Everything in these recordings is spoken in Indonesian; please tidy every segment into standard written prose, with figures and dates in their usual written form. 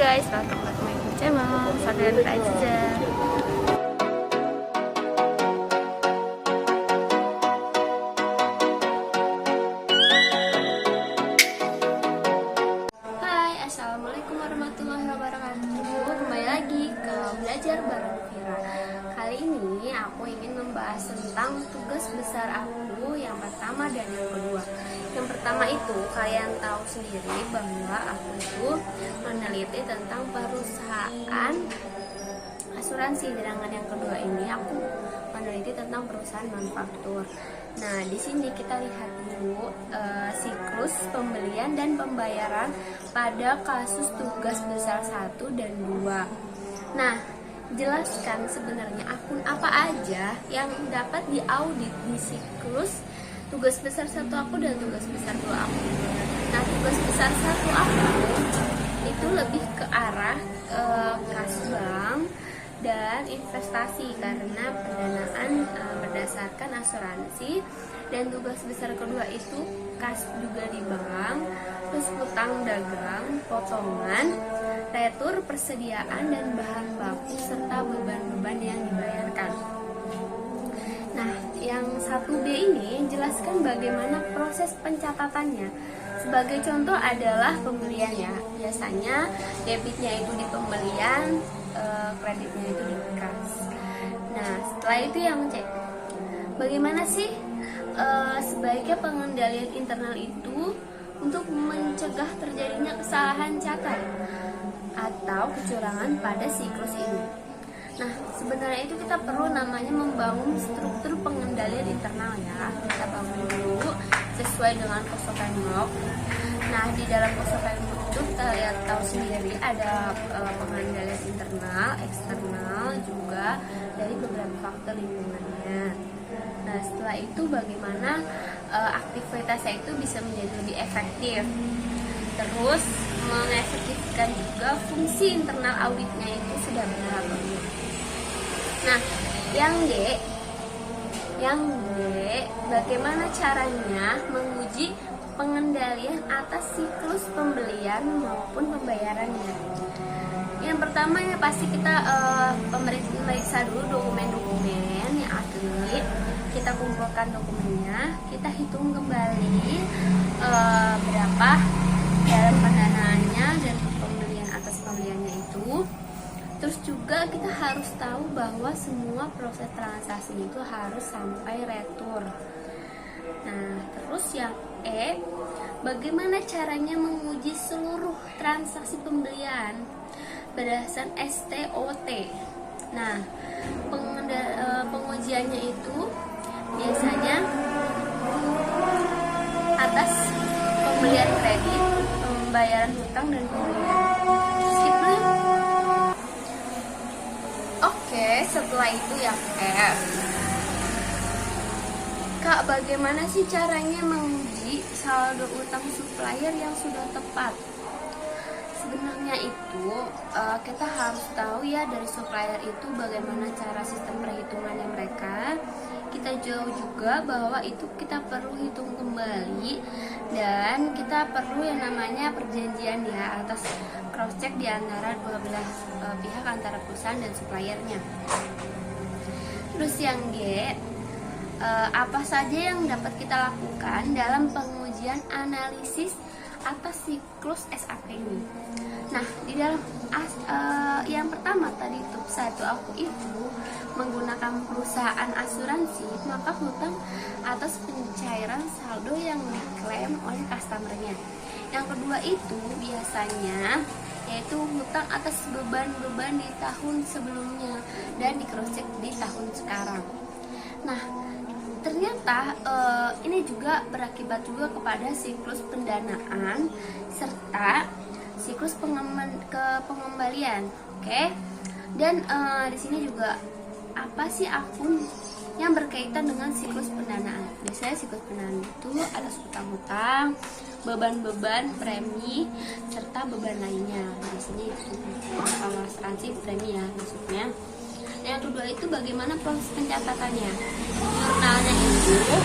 guys, welcome back to my YouTube channel Sadar aja. Hai, assalamualaikum warahmatullahi wabarakatuh. Kembali lagi ke belajar bareng Vira. Kali ini aku ingin membahas tentang tugas besar aku yang pertama dan yang kedua. Yang pertama itu kalian tahu sendiri bahwa aku itu meneliti tentang perusahaan asuransi, sedangkan yang kedua ini aku meneliti tentang perusahaan manufaktur. Nah, di sini kita lihat dulu siklus pembelian dan pembayaran pada kasus tugas besar 1 dan 2. Nah, jelaskan sebenarnya akun apa aja yang dapat diaudit di siklus tugas besar 1 aku dan tugas besar 2 aku. Nah, tugas besar 1 aku itu lebih ke arah kas bank dan investasi karena pendanaan berdasarkan asuransi, dan tugas besar kedua itu kas juga di bank, terus hutang dagang, potongan, retur, persediaan dan bahan baku serta beban-beban yang dibayarkan. Nah, yang 1B ini jelaskan bagaimana proses pencatatannya. Sebagai contoh adalah pembelian ya. Biasanya debitnya itu di pembelian, kreditnya itu di kas. Nah, setelah itu yang C. Bagaimana sih sebaiknya pengendalian internal itu untuk mencegah terjadinya kesalahan catat atau kecurangan pada siklus ini? Nah, sebenarnya itu kita perlu namanya membangun struktur pengendalian internal ya. Kita bangun dulu sesuai dengan Koso Framework. Nah, di dalam Koso Framework itu kita lihat tahu sendiri ada pengendalian internal, eksternal, juga dari beberapa faktor lingkungannya. Nah, setelah itu bagaimana aktivitasnya itu bisa menjadi lebih efektif. Terus mengefektifkan juga fungsi internal auditnya itu sudah benar atau belum. Nah, yang D, bagaimana caranya menguji pengendalian atas siklus pembelian maupun pembayarannya? Yang pertama ya pasti kita memeriksa dulu dokumen-dokumen yang asli. Kita kumpulkan dokumennya, kita hitung kembali berapa dalam pendanaannya dan pembelian atas pembeliannya itu. Terus juga kita harus tahu bahwa semua proses transaksi itu harus sampai retur. Nah, terus yang E, bagaimana caranya menguji seluruh transaksi pembelian berdasarkan STOT. Nah, pengujiannya itu biasanya atas pembelian kredit, pembayaran hutang dan pembelian. Skip dulu. Oke, setelah itu yang F. Kak, bagaimana sih caranya menguji saldo utang supplier yang sudah tepat? Sebenarnya itu kita harus tahu ya dari supplier itu bagaimana cara sistem perhitungannya mereka. Kita jauh juga bahwa itu kita perlu hitung kembali, dan kita perlu yang namanya perjanjian ya atas cross check di antara dua belah pihak antara perusahaan dan suppliernya. Terus yang G, apa saja yang dapat kita lakukan dalam pengujian analisis atas siklus SAP ini? Nah, di dalam yang pertama tadi itu satu aku itu menggunakan perusahaan asuransi, maka hutang atas pencairan saldo yang diklaim oleh customernya. Yang kedua itu biasanya yaitu hutang atas beban-beban di tahun sebelumnya dan di cross check di tahun sekarang. Nah, ternyata ini juga berakibat juga kepada siklus pendanaan serta siklus pengembalian, oke? Dan di sini juga apa sih akun yang berkaitan dengan siklus pendanaan? Biasanya siklus pendanaan itu ada hutang-hutang, beban-beban, premi, serta beban lainnya. Biasanya itu kalau asuransi premi ya maksudnya. Yang kedua itu bagaimana proses pencatatannya? Jurnalnya itu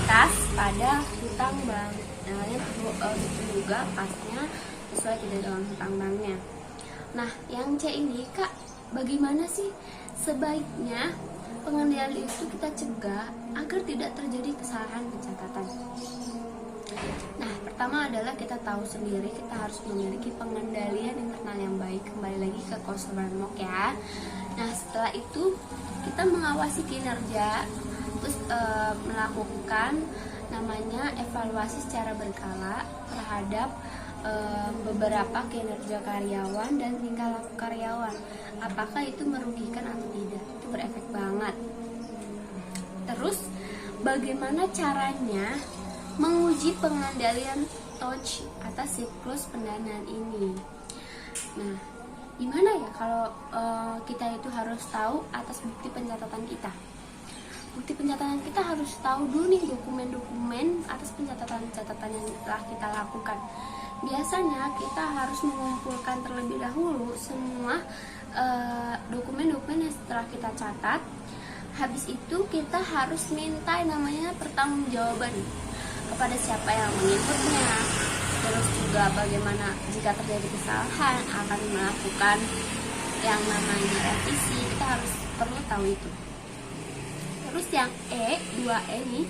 kas pada hutang bank. Nah, itu juga kasnya sesuai tidak dengan hutang banknya. Nah, yang C ini, Kak, bagaimana sih sebaiknya pengendalian itu kita cegah agar tidak terjadi kesalahan pencatatan? Nah, pertama adalah kita tahu sendiri kita harus memiliki pengendalian internal yang baik. Kembali lagi ke Course Learnbook ya. Nah, setelah itu kita mengawasi kinerja, terus melakukan namanya evaluasi secara berkala terhadap beberapa kinerja karyawan dan tingkah laku karyawan. Apakah itu merugikan atau tidak? Itu berefek banget. Terus bagaimana caranya menguji pengendalian touch atas siklus pendanaan ini? Nah, gimana ya kalau kita itu harus tahu atas bukti pencatatan kita? Bukti pencatatan kita harus tahu dulu nih dokumen-dokumen atas pencatatan-pencatatan yang telah kita lakukan. Biasanya kita harus mengumpulkan terlebih dahulu semua dokumen-dokumen yang setelah kita catat. Habis itu kita harus minta namanya pertanggungjawaban kepada siapa yang mengikutnya. Terus juga bagaimana jika terjadi kesalahan akan melakukan yang namanya revisi. Kita harus perlu tahu itu. Terus yang E2E nih,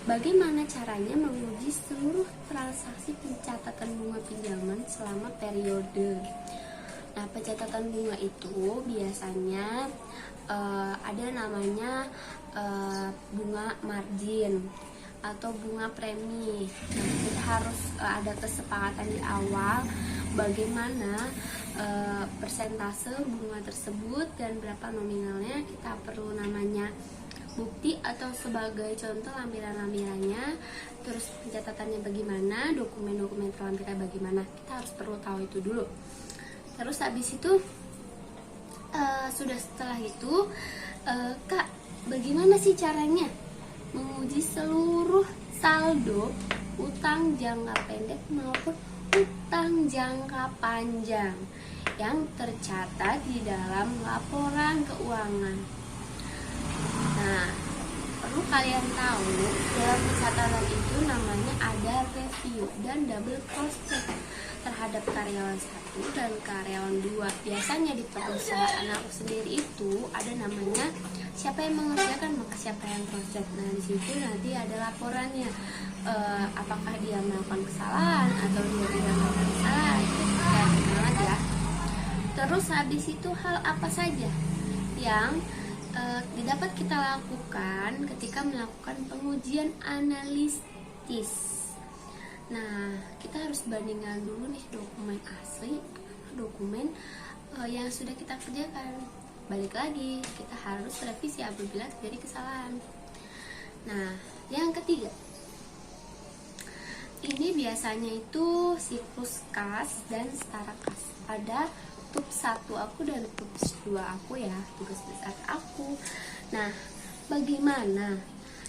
bagaimana caranya menguji seluruh transaksi pencatatan bunga pinjaman selama periode. Nah, pencatatan bunga itu biasanya ada namanya bunga margin atau bunga premi. Nah, kita harus ada kesepakatan di awal bagaimana persentase bunga tersebut dan berapa nominalnya. Kita perlu namanya bukti atau sebagai contoh lampiran-lampirannya, terus pencatatannya bagaimana, dokumen-dokumen terlampirnya bagaimana. Kita harus perlu tahu itu dulu. Terus habis itu setelah itu Kak, bagaimana sih caranya menguji seluruh saldo utang jangka pendek maupun utang jangka panjang yang tercatat di dalam laporan keuangan? Nah, perlu kalian tahu dalam pencatatan itu namanya ada review dan double cross check terhadap karyawan 1 dan karyawan 2. Biasanya di perusahaan aku sendiri itu ada namanya siapa yang mengerjakan maka siapa yang cross check. Nah, di situ nanti ada laporannya, apakah dia melakukan kesalahan atau dia tidak melakukan kesalahan. Kayak banget ya. Terus habis itu hal apa saja yang dapat kita lakukan ketika melakukan pengujian analitis. Nah, kita harus bandingkan dulu nih dokumen asli, dokumen yang sudah kita kerjakan. Balik lagi, kita harus revisi apabila terjadi kesalahan. Nah, yang ketiga, ini biasanya itu siklus kas dan setara kas. Ada tugas 1 aku dan tugas 2 aku ya, tugas besar aku. Nah, bagaimana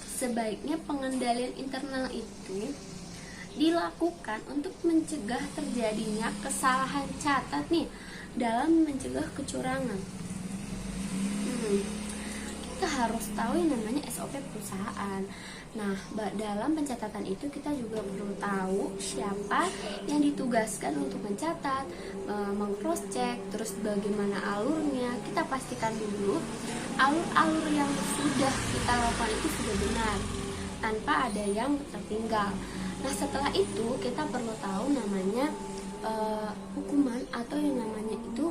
sebaiknya pengendalian internal itu dilakukan untuk mencegah terjadinya kesalahan catat nih dalam mencegah kecurangan? Kita harus tahu yang namanya SOP perusahaan. Nah, dalam pencatatan itu kita juga perlu tahu siapa yang ditugaskan untuk mencatat, meng-cross check, terus bagaimana alurnya. Kita pastikan dulu alur-alur yang sudah kita lakukan itu sudah benar, tanpa ada yang tertinggal. Nah, setelah itu kita perlu tahu namanya hukuman atau yang namanya itu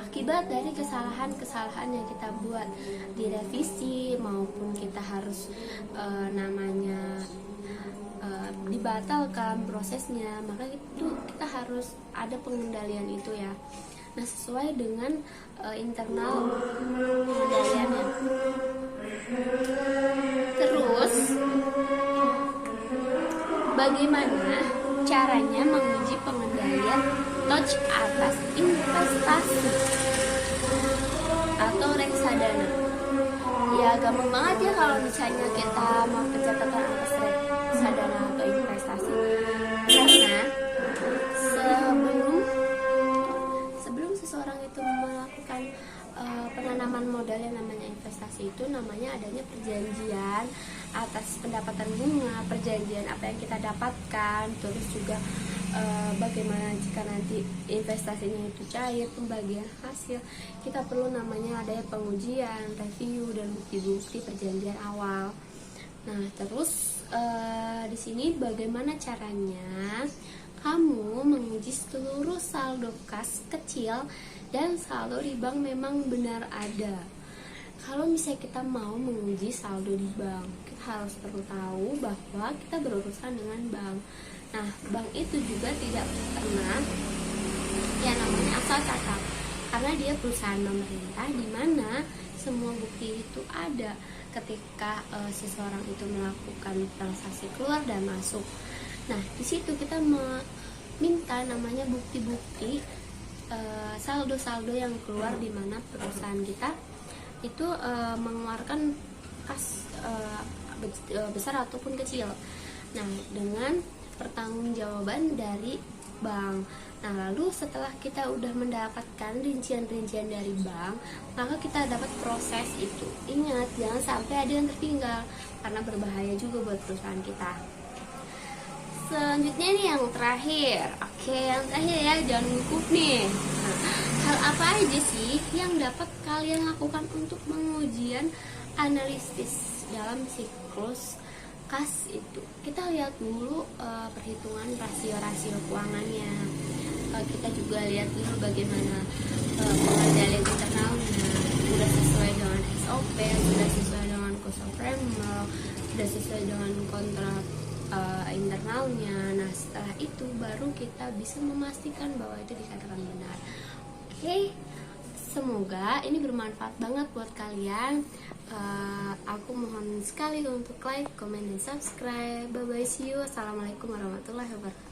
akibat dari kesalahan-kesalahan yang kita buat di revisi maupun kita harus namanya dibatalkan prosesnya, maka itu kita harus ada pengendalian itu ya. Nah, sesuai dengan internal pengendaliannya. Terus bagaimana caranya menguji pengendalian touch atas investasi atau reksadana? Ya, gampang banget ya kalau misalnya kita mau pencatatan atas reksadana atau investasi. Karena sebelum seseorang itu melakukan penanaman modal yang namanya investasi, itu namanya adanya perjanjian atas pendapatan bunga, perjanjian apa yang kita dapatkan, terus juga bagaimana jika nanti investasinya itu cair, pembagian hasil, kita perlu namanya ada pengujian, review, dan bukti-bukti perjanjian awal. Nah, terus di sini bagaimana caranya kamu menguji seluruh saldo kas kecil dan saldo di bank memang benar ada. Kalau misalnya kita mau menguji saldo di bank, kita harus perlu tahu bahwa kita berurusan dengan bank. Nah, bank itu juga tidak pernah yang namanya asal kakak, karena dia perusahaan pemerintah di mana semua bukti itu ada ketika seseorang itu melakukan transaksi keluar dan masuk. Nah, di situ kita meminta namanya bukti-bukti saldo-saldo yang keluar di mana perusahaan kita itu mengeluarkan kas besar ataupun kecil. Nah, dengan pertanggungjawaban dari bank. Nah, lalu setelah kita udah mendapatkan rincian-rincian dari bank, maka kita dapat proses itu. Ingat, jangan sampai ada yang tertinggal karena berbahaya juga buat perusahaan kita. Selanjutnya nih yang terakhir. Oke, yang terakhir ya, jangan gugup nih. Nah, hal apa aja sih yang dapat kalian lakukan untuk pengujian analisis dalam siklus kas itu? Kita lihat dulu perhitungan rasio-rasio keuangannya. Kita juga lihat dulu bagaimana pengendalian internalnya, sudah sesuai dengan SOP, sudah sesuai dengan cost of remel, sudah sesuai dengan kontrak internalnya. Nah, setelah itu baru kita bisa memastikan bahwa itu dikatakan benar. Oke, semoga ini bermanfaat banget buat kalian. Aku mohon sekali untuk like, comment, dan subscribe. Bye bye, see you. Assalamualaikum warahmatullahi wabarakatuh.